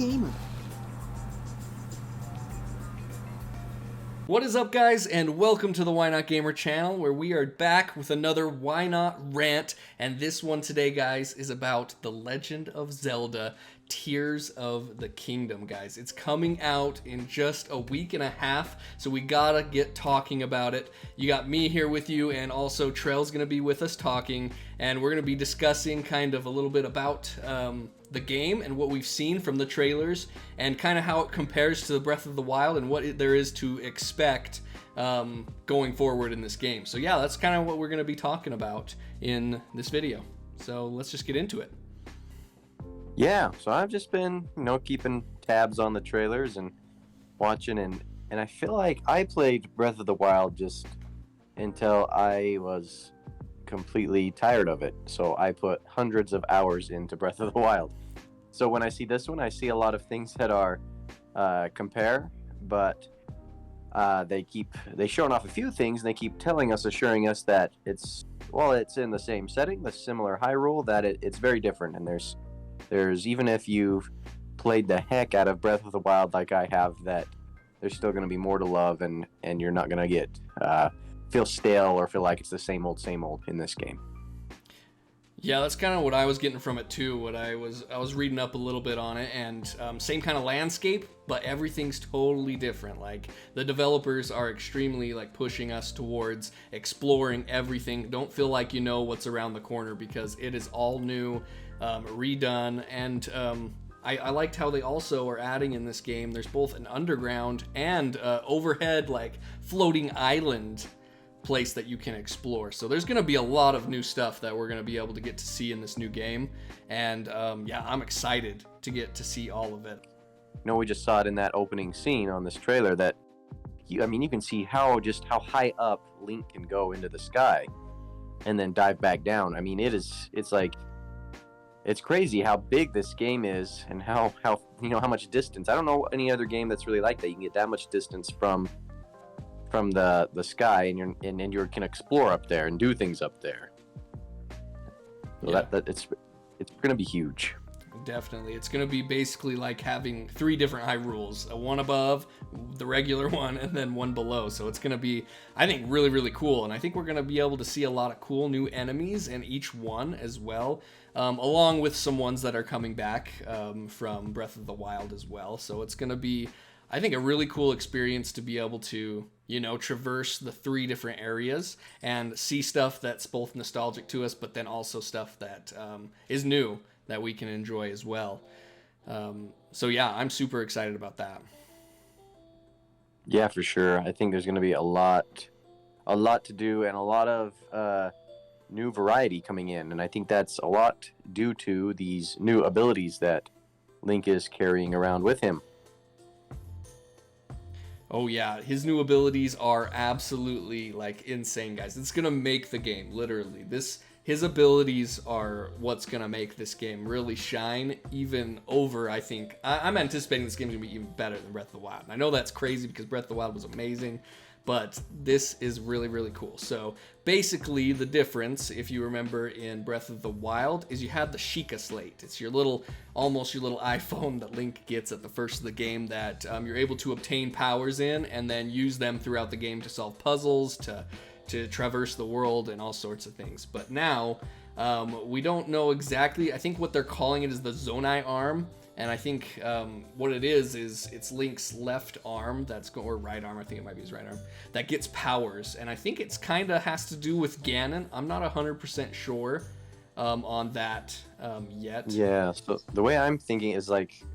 gamer. What is up, guys, and welcome to the Wynaut Gamer channel, where we are back with another Wynaut Rant, and this one today, guys, is about The Legend of Zelda Tears of the Kingdom, guys. It's coming out in just a week and a half, so we gotta get talking about it. You got me here with you, and also Trell's gonna be with us talking, and we're gonna be discussing kind of a little bit about the game and what we've seen from the trailers and kind of how it compares to the Breath of the Wild and what there is to expect going forward in this game. So yeah, that's kind of what we're going to be talking about in this video. So let's just get into it. Yeah, so I've just been, keeping tabs on the trailers and watching, and I feel like I played Breath of the Wild just until I was completely tired of it. So I put hundreds of hours into Breath of the Wild. So when I see this one, I see a lot of things that are compare, but they showing off a few things, and they keep assuring us that it's in the same setting, the similar Hyrule, that it's very different. And there's even if you've played the heck out of Breath of the Wild like I have, that there's still going to be more to love, and you're not going to get feel stale or feel like it's the same old in this game. Yeah, that's kind of what I was getting from it too. I was reading up a little bit on it, and same kind of landscape, but everything's totally different. Like, the developers are extremely pushing us towards exploring everything. Don't feel like you know what's around the corner, because it is all new, redone, and I liked how they also are adding in this game. There's both an underground and overhead floating island place that you can explore. So there's going to be a lot of new stuff that we're going to be able to get to see in this new game, and yeah, I'm excited to get to see all of it. We just saw it in that opening scene on this trailer that you can see how high up Link can go into the sky and then dive back down. It's crazy how big this game is, and how much distance. I don't know any other game that's really like that. You can get that much distance from the sky, and you can explore up there and do things up there. So yeah. It's going to be huge. Definitely. It's going to be basically like having 3 different Hyrules, one above, the regular one, and then one below. So it's going to be, I think, really, really cool. And I think we're going to be able to see a lot of cool new enemies in each one as well, along with some ones that are coming back from Breath of the Wild as well. So it's going to be, I think, a really cool experience to be able to, traverse the 3 different areas and see stuff that's both nostalgic to us, but then also stuff that is new that we can enjoy as well. So yeah, I'm super excited about that. Yeah, for sure. I think there's going to be a lot to do, and a lot of new variety coming in, and I think that's a lot due to these new abilities that Link is carrying around with him. Oh yeah, his new abilities are absolutely insane, guys. It's gonna make the game, literally. His abilities are what's gonna make this game really shine even over, I think. I'm anticipating this game's gonna be even better than Breath of the Wild. And I know that's crazy because Breath of the Wild was amazing, but this is really, really cool. So basically, the difference, if you remember in Breath of the Wild, is you had the Sheikah Slate. It's almost your little iPhone that Link gets at the first of the game that you're able to obtain powers in and then use them throughout the game to solve puzzles, to traverse the world, and all sorts of things. But now, we don't know exactly. I think what they're calling it is the Zonai arm. And I think what it is it's Link's left arm or right arm, I think it might be his right arm, that gets powers. And I think it's kind of has to do with Ganon. I'm not 100% sure on that yet. Yeah, so the way I'm thinking is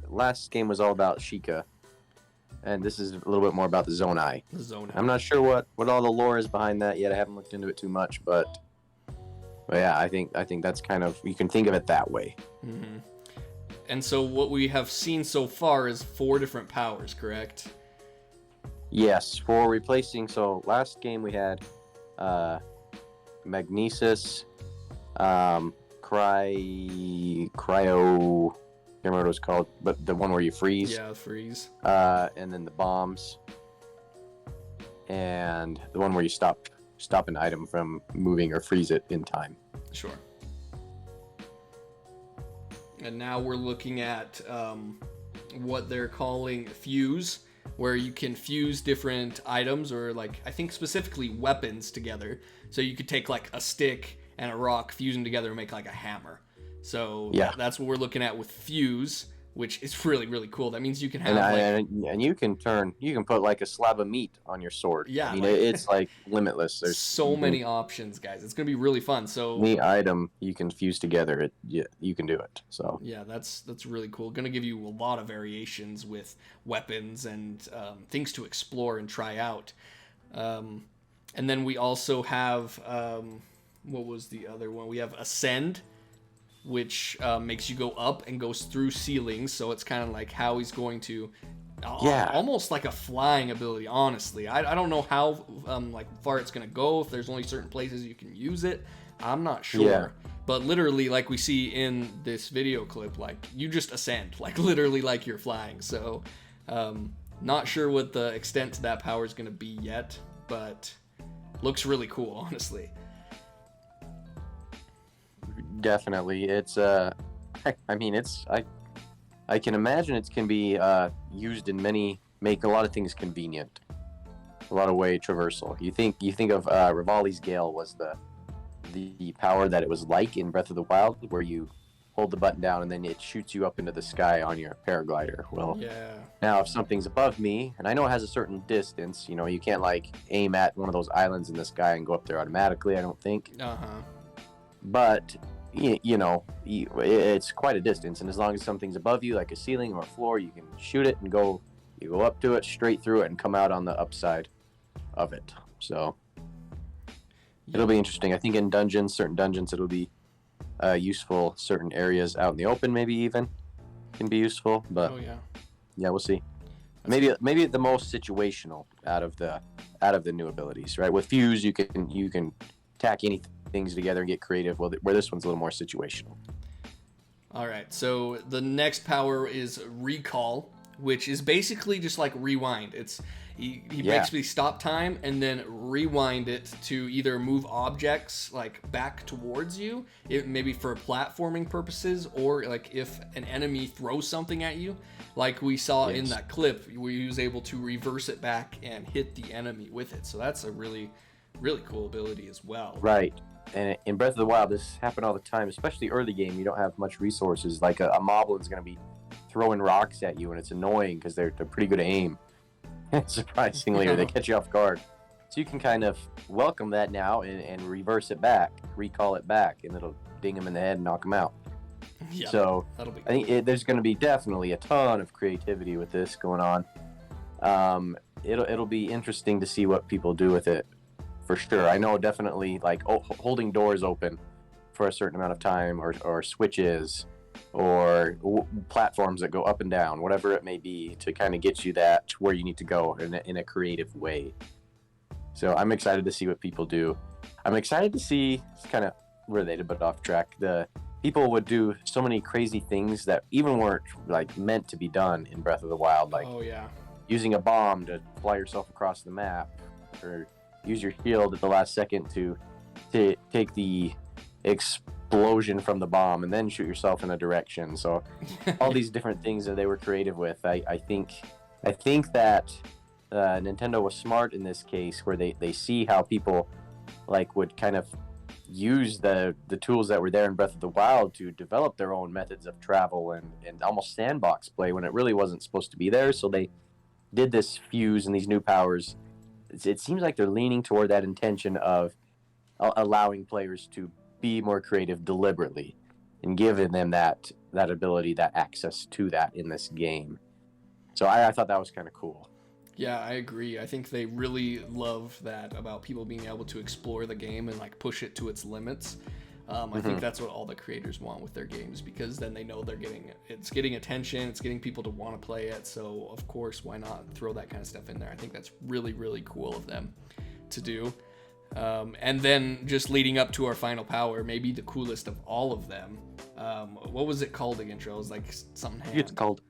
last game was all about Sheikah, and this is a little bit more about the Zonai. The Zonai. I'm not sure what all the lore is behind that yet. I haven't looked into it too much, but yeah, I think that's kind of, you can think of it that way. Mm-hmm. And so what we have seen so far is 4 different powers, correct? Yes, for replacing. So last game we had Magnesis, Cryo, can't remember what it was called, but the one where you freeze. Yeah, freeze. And then the bombs, and the one where you stop an item from moving or freeze it in time. Sure. And now we're looking at what they're calling fuse, where you can fuse different items or like I think specifically weapons together. So you could take like a stick and a rock, fuse them together and make like a hammer. So that's what we're looking at with fuse, which is really, really cool. That means you can have and you can put like a slab of meat on your sword. Yeah, I mean, it's like limitless. There's so many options, guys. It's gonna be really fun. So any item you can fuse together, you can do it. So yeah, that's really cool. Gonna give you a lot of variations with weapons and things to explore and try out. And then we also have what was the other one? We have Ascend, which makes you go up and goes through ceilings. So it's kind of like how he's going to, almost like a flying ability. Honestly, I don't know how like far it's gonna go. If there's only certain places you can use it, I'm not sure. Yeah. But literally, like we see in this video clip, like you just ascend, like literally like you're flying. So not sure what the extent to that power is gonna be yet, but looks really cool, honestly. Definitely, it's I mean, I can imagine it can be used in make a lot of things convenient, a lot of way traversal. You think of Rivali's Gale was the power that it was like in Breath of the Wild, where you hold the button down and then it shoots you up into the sky on your paraglider. Well, now if something's above me, and I know it has a certain distance, you can't like aim at one of those islands in the sky and go up there automatically, I don't think. But it's quite a distance, and as long as something's above you, like a ceiling or a floor, you can shoot it and you go up to it, straight through it, and come out on the upside of it. So it'll be interesting. I think in certain dungeons, it'll be useful. Certain areas out in the open, maybe even can be useful. But we'll see. Maybe the most situational out of the new abilities, right? With Fuse, you can tack anything things together and get creative, where this one's a little more situational. All right, so the next power is Recall, which is basically just like rewind. He basically stop time and then rewind it to either move objects like back towards you, maybe for platforming purposes, or like if an enemy throws something at you, like we saw in that clip, where he was able to reverse it back and hit the enemy with it. So that's a really, really cool ability as well. Right. And in Breath of the Wild, this happened all the time, especially early game. You don't have much resources. Like a Moblin's going to be throwing rocks at you, and it's annoying because they're pretty good at aim. Surprisingly, or they catch you off guard. So you can kind of welcome that now and reverse it back, recall it back, and it'll ding them in the head and knock them out. Yeah, so that'll be cool. I think there's going to be definitely a ton of creativity with this going on. It'll be interesting to see what people do with it. For sure. I know definitely like holding doors open for a certain amount of time, or switches, or platforms that go up and down, whatever it may be, to kind of get you that where you need to go in a creative way. So I'm excited to see what people do. I'm excited to see, it's kind of related but off track, the people would do so many crazy things that even weren't like meant to be done in Breath of the Wild, like using a bomb to fly yourself across the map, or use your shield at the last second to take the explosion from the bomb and then shoot yourself in a direction. So all these different things that they were creative with, I think that Nintendo was smart in this case, where they see how people like would kind of use the tools that were there in Breath of the Wild to develop their own methods of travel and almost sandbox play when it really wasn't supposed to be there. So they did this Fuse and these new powers. It seems like they're leaning toward that intention of allowing players to be more creative deliberately and giving them that ability, that access to that in this game. So I thought that was kind of cool. Yeah, I agree. I think they really love that about people being able to explore the game and like push it to its limits. I think that's what all the creators want with their games, because then they know it's getting attention, it's getting people to want to play it. So of course, why not throw that kind of stuff in there? I think that's really, really cool of them to do. And then just leading up to our final power, maybe the coolest of all of them. What was it called again, Joe? It was like something hand. It's called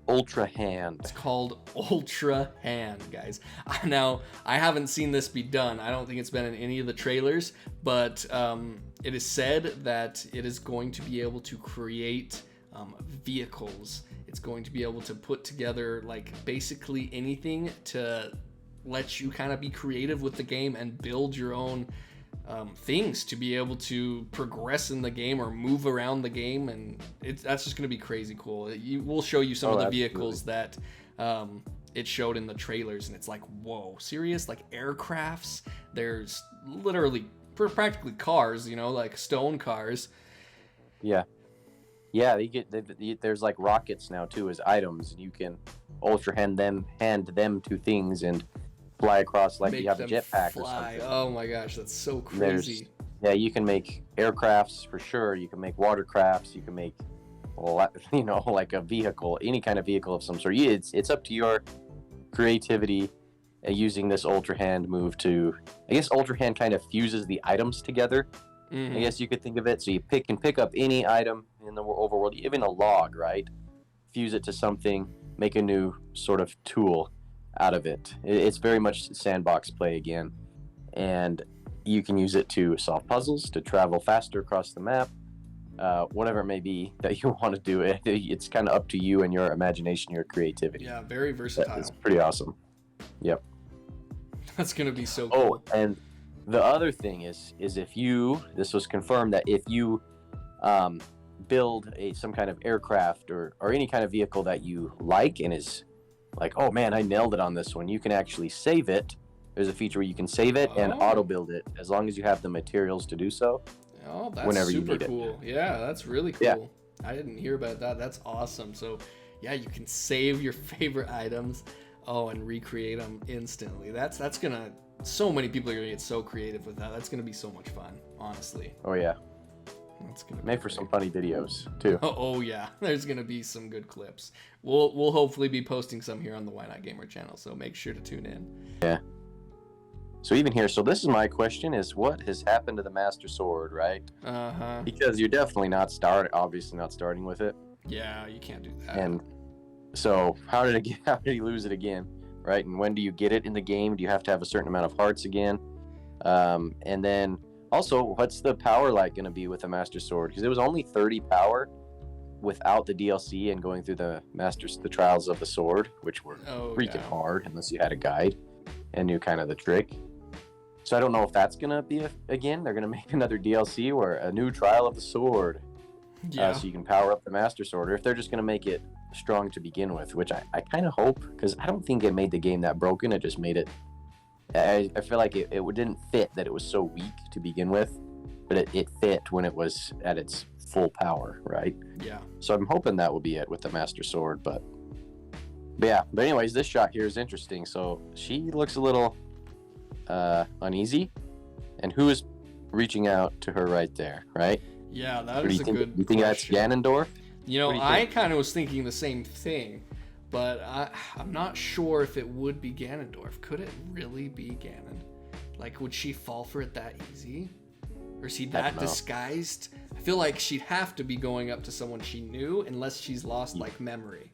Ultra Hand. It's called Ultra Hand, guys. Now, I haven't seen this be done. I don't think it's been in any of the trailers, but it is said that it is going to be able to create vehicles. It's going to be able to put together like basically anything to let you kind of be creative with the game and build your own things to be able to progress in the game or move around the game, and that's just going to be crazy cool. We'll show you some of the vehicles that it showed in the trailers, and it's like, whoa, serious? Like aircrafts? There's literally practically cars, like stone cars. Yeah. Yeah, there's like rockets now too as items, and you can ultra hand them to things and fly across like you have a jetpack or something. Oh my gosh, that's so crazy. You can make aircrafts for sure. You can make watercrafts. You can make, like a vehicle, any kind of vehicle of some sort. It's up to your creativity using this ultra hand move to. I guess ultra hand kind of fuses the items together. I guess you could think of it. So you can pick up any item in the overworld, even a log, right? Fuse it to something, make a new sort of tool out of it. It's very much sandbox play again, and you can use it to solve puzzles, to travel faster across the map, whatever it may be that you want to do. It's kind of up to you and your imagination, your creativity. Yeah, very versatile. It's pretty awesome. Yep. That's gonna be so cool. Oh, and the other thing is if this was confirmed that if you build some kind of aircraft or any kind of vehicle that you like and is like, oh man, I nailed it on this one, you can actually save it. There's a feature where you can save it and auto build it as long as you have the materials to do so. Oh, that's whenever super you need cool. it. Yeah, that's really cool. Yeah. I didn't hear about that. That's awesome. So yeah, you can save your favorite items and recreate them instantly. That's gonna, so many people are gonna get so creative with that. That's gonna be so much fun, honestly. Oh yeah. That's gonna Made for some funny videos too. Oh yeah, there's gonna be some good clips. We'll hopefully be posting some here on the Wynaut Gamer channel, so make sure to tune in. Yeah. So even here, so this is my question: is what has happened to the Master Sword, right? Because you're definitely obviously not starting with it. Yeah, you can't do that. And so how did he lose it again, right? And when do you get it in the game? Do you have to have a certain amount of hearts again? And then also, what's the power like going to be with the Master Sword? Because it was only 30 power without the DLC and going through the Trials of the Sword, which were freaking hard unless you had a guide and knew kind of the trick. So I don't know if that's going to be again. They're going to make another DLC or a new Trial of the Sword. Yeah. So you can power up the Master Sword, or if they're just going to make it strong to begin with, which I kind of hope, because I don't think it made the game that broken. It just made it. I feel like it didn't fit that it was so weak to begin with, but it fit when it was at its full power, right? Yeah. So I'm hoping that will be it with the Master Sword, but yeah. But anyways, this shot here is interesting. So she looks a little uneasy, and who is reaching out to her right there, right? Yeah, that is a good. You think that's Ganondorf? I kind of was thinking the same thing. But I'm not sure if it would be Ganondorf. Could it really be Ganon? Like, would she fall for it that easy? Or is he that disguised? I feel like she'd have to be going up to someone she knew, unless she's lost, like, memory.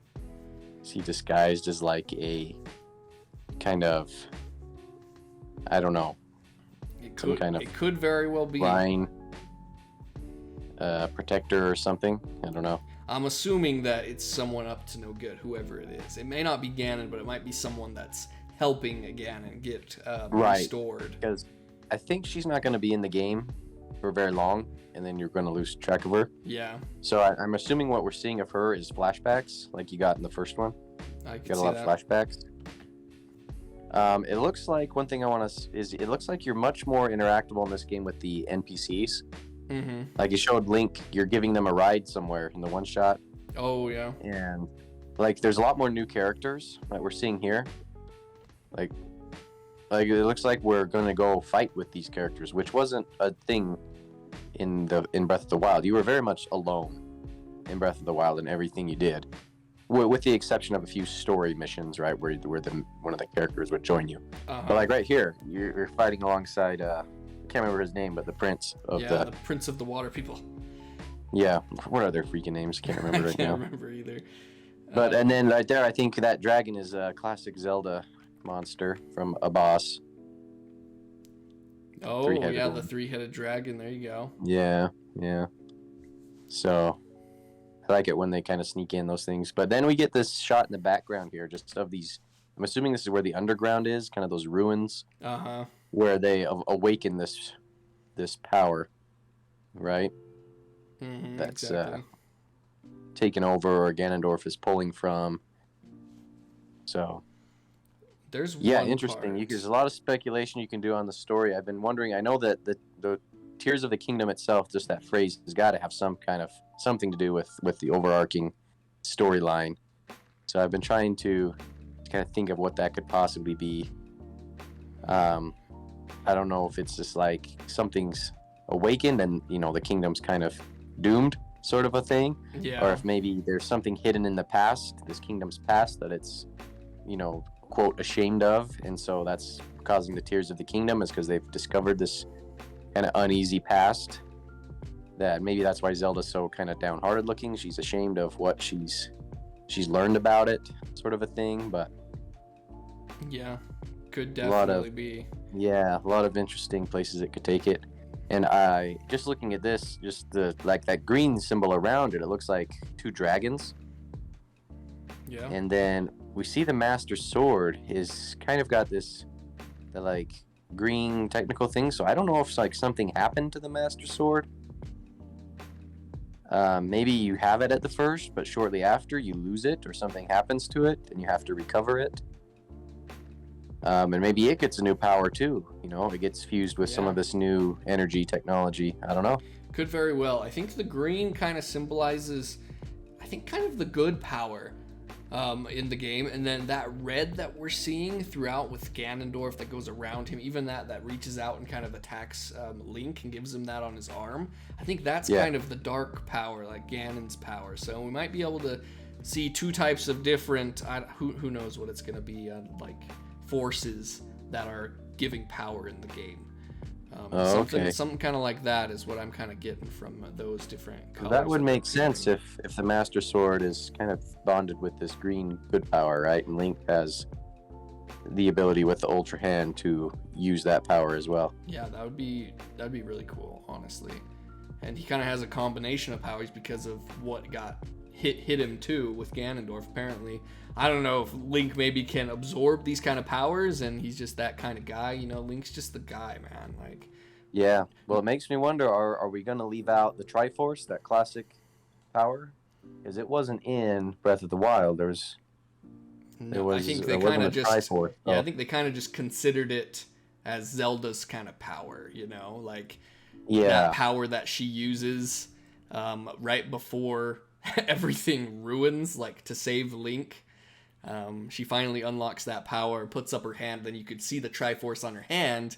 Is he disguised as, like, a kind of, I don't know. It could very well be. Line protector or something. I don't know. I'm assuming that it's someone up to no good, whoever it is. It may not be Ganon, but it might be someone that's helping Ganon get restored. Because I think she's not going to be in the game for very long, and then you're going to lose track of her. Yeah. So I'm assuming what we're seeing of her is flashbacks, like you got in the first one. I can got a see lot that. of flashbacks. It looks like one thing I want to is it looks like you're much more interactable in this game with the NPCs. Mm-hmm. Like you showed Link, you're giving them a ride somewhere in the one shot. Oh yeah. And like there's a lot more new characters that we're seeing here. Like it looks like we're gonna go fight with these characters, which wasn't a thing in Breath of the Wild. You were very much alone in Breath of the Wild in everything you did, with the exception of a few story missions, right, where one of the characters would join you. But like right here, you're fighting alongside. I can't remember his name, but the prince of the Prince of the Water People. Yeah, what are their freaking names? Can't remember right now. I can't remember either. But and then right there, I think that dragon is a classic Zelda monster from a boss. Oh yeah, the three-headed dragon. There you go. Yeah. So I like it when they kind of sneak in those things. But then we get this shot in the background here, just of these. I'm assuming this is where the underground is, kind of those ruins, where they awaken this power, right? That's exactly. taken over, or Ganondorf is pulling from. So there's interesting. part. There's a lot of speculation you can do on the story. I've been wondering. I know that the Tears of the Kingdom itself, just that phrase, has got to have something to do with the overarching storyline. So I've been trying to kind of think of what that could possibly be. I don't know if it's just like something's awakened and the kingdom's kind of doomed, sort of a thing, or if maybe there's something hidden in the past, this kingdom's past, that it's quote ashamed of, and so that's causing the Tears of the Kingdom, is because they've discovered this kind of uneasy past, that maybe that's why Zelda's so kind of downhearted looking. She's ashamed of what she's learned about it, sort of a thing. But could definitely be. A lot of interesting places it could take it. And I just looking at this, just that green symbol around it, it looks like two dragons. Yeah. And then we see the Master Sword is kind of got the green technical thing. So I don't know if something happened to the Master Sword. Maybe you have it at the first, but shortly after you lose it, or something happens to it and you have to recover it. And maybe it gets a new power too. It gets fused with some of this new energy technology. I don't know. Could very well. I think the green kind of symbolizes, kind of the good power in the game, and then that red that we're seeing throughout with Ganondorf that goes around him, even that reaches out and kind of attacks Link and gives him that on his arm. I think that's kind of the dark power, like Ganon's power. So we might be able to see two types of different, who knows what it's going to be, forces that are giving power in the game. Something kind of like that is what I'm kind of getting from those different colors. That would make sense if the Master Sword is kind of bonded with this green good power, right? And Link has the ability with the Ultra Hand to use that power as well. Yeah, that'd be really cool, honestly. And he kind of has a combination of powers because of what got hit him too with Ganondorf. Apparently, I don't know if Link maybe can absorb these kind of powers, and he's just that kind of guy. Link's just the guy, man. Yeah. Well, it makes me wonder: are we gonna leave out the Triforce, that classic power? Because it wasn't in Breath of the Wild. I think they kind of just Triforce, so. Yeah, I think they kind of just considered it as Zelda's kind of power. That power that she uses right before everything ruins, to save Link. She finally unlocks that power, puts up her hand, then you could see the Triforce on her hand.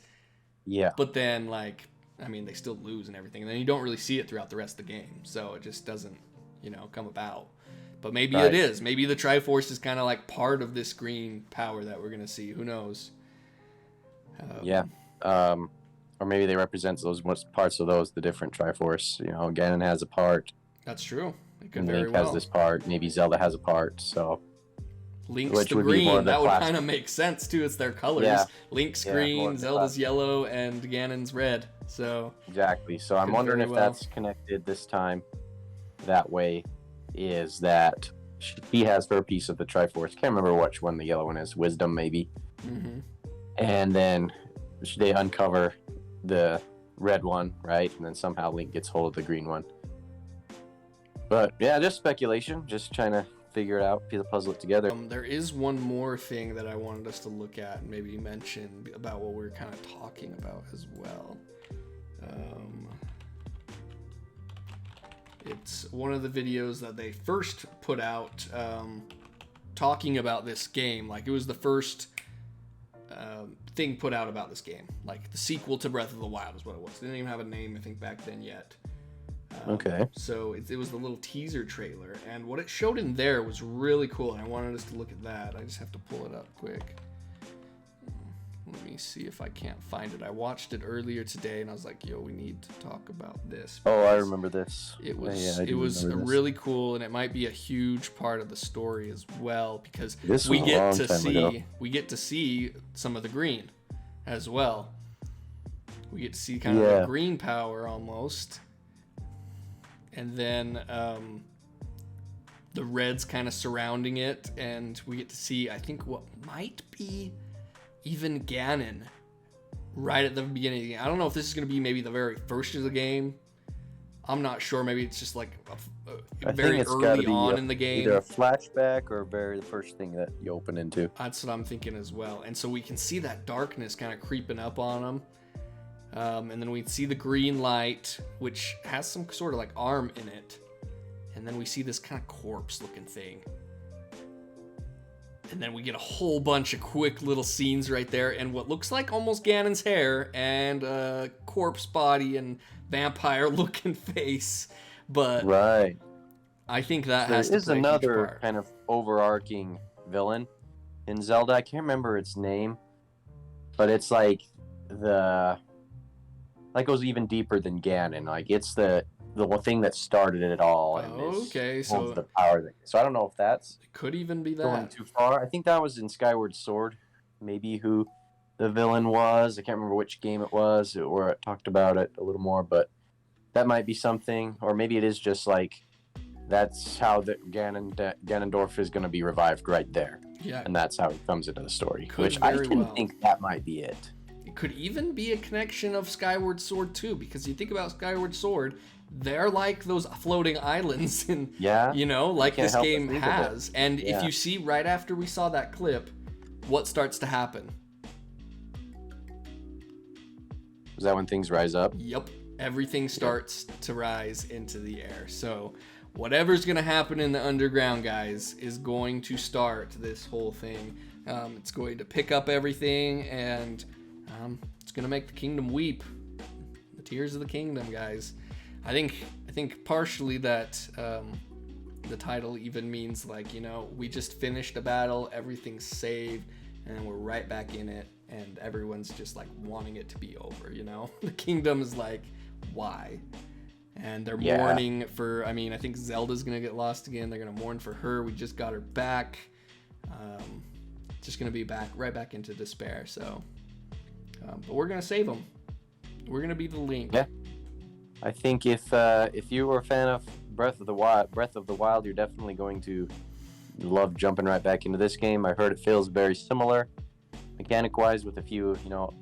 Yeah. But then, they still lose and everything. And then you don't really see it throughout the rest of the game. So it just doesn't, come about. But maybe it is. Maybe the Triforce is kind of part of this green power that we're going to see. Who knows? Or maybe they represent those parts of the different Triforce. Ganon has a part. That's true. It could and very Link well. has this part. Maybe Zelda has a part. So Link's the green. That would kind of make sense too. It's their colors. Yeah. Link's green, Zelda's yellow, and Ganon's red. So exactly. So I'm wondering if that's connected this time. That way, is that she has her piece of the Triforce. Can't remember which one the yellow one is. Wisdom, maybe. Mm-hmm. And then they uncover the red one, right? And then somehow Link gets hold of the green one. But yeah, just speculation. Just trying to figure it out, puzzle it together. There is one more thing that I wanted us to look at and maybe mention about what we were kind of talking about as well. It's one of the videos that they first put out talking about this game. It was the first thing put out about this game. The sequel to Breath of the Wild is what it was. It didn't even have a name, I think, back then yet. Okay. So it was the little teaser trailer, and what it showed in there was really cool, and I wanted us to look at that. I just have to pull it up quick. Let me see if I can't find it. I watched it earlier today, and I was like, yo, we need to talk about this. Oh, I remember this. It was really cool, and it might be a huge part of the story as well, because we get to see some of the green as well. We get to see kind of the green power almost. And then the reds kind of surrounding it, and we get to see, I think, what might be even Ganon right at the beginning of the game. I don't know if this is going to be maybe the very first of the game. I'm not sure. Maybe it's just like very early on in the game. Either a flashback or the first thing that you open into. That's what I'm thinking as well. And so we can see that darkness kind of creeping up on them. And then we see the green light, which has some sort of like arm in it. And then we see this kind of corpse looking thing. And then we get a whole bunch of quick little scenes right there, and what looks like almost Ganon's hair and a corpse body and vampire looking face. But right, I think that has to play a huge another part. kind of overarching villain in Zelda. I can't remember its name, but it's like goes even deeper than Ganon. Like it's the one thing that started it all. And okay, so the power thing. So I don't know if that's it could even be going that too far. I think that was in Skyward Sword, maybe who the villain was. I can't remember which game it was where it talked about it a little more, but that might be something. Or maybe it is just like that's how the Ganondorf is going to be revived right there. Yeah, and that's how it comes into the story. Could which I very can well. think that might be it. It could even be a connection of Skyward Sword too, because you think about Skyward Sword, they're like those floating islands, and you know, like this game has. And if you see right after we saw that clip, what starts to happen? Is that when things rise up? Yep, everything starts to rise into the air. So whatever's gonna happen in the underground, guys, is going to start this whole thing. It's going to pick up everything, and it's gonna make the kingdom weep. The tears of the kingdom, guys. I think partially that the title even means like, you know, we just finished a battle, everything's saved, and we're right back in it, and everyone's just like wanting it to be over, you know? The kingdom is like, why? And they're mourning for, I mean, I think Zelda's gonna get lost again. They're gonna mourn for her. We just got her back. Just gonna be right back into despair. So, but we're gonna save them. We're gonna be the Link. Yeah. I think if you were a fan of Breath of the Wild, you're definitely going to love jumping right back into this game. I heard it feels very similar, mechanic-wise, with a few, you know,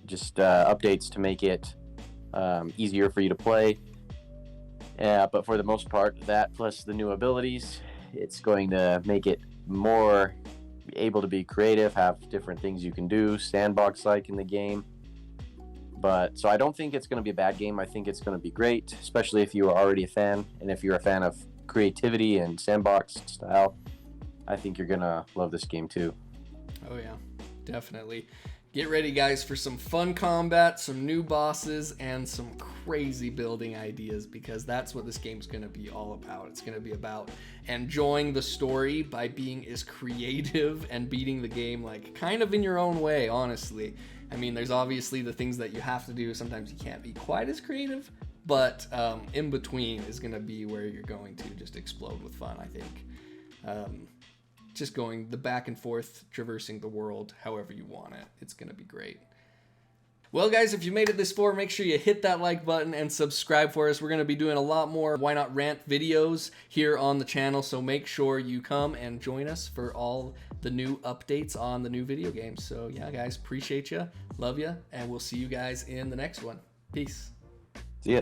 updates to make it easier for you to play. But for the most part, that plus the new abilities, it's going to make it more able to be creative, have different things you can do, sandbox-like in the game. But so I don't think it's going to be a bad game. I think it's going to be great, especially if you are already a fan, and if you're a fan of creativity and sandbox style. I think you're going to love this game too. Oh yeah, definitely. Get ready, guys, for some fun combat, some new bosses, and some crazy building ideas, because that's what this game's going to be all about. It's going to be about enjoying the story by being as creative and beating the game like kind of in your own way, honestly. I mean, there's obviously the things that you have to do. Sometimes you can't be quite as creative, but in between is going to be where you're going to just explode with fun, I think. Just going the back and forth, traversing the world however you want it. It's going to be great. Well, guys, if you made it this far, make sure you hit that like button and subscribe for us. We're going to be doing a lot more Wynaut Rant videos here on the channel, so make sure you come and join us for all the new updates on the new video games. So, yeah, guys, appreciate you, love you, and we'll see you guys in the next one. Peace. See ya.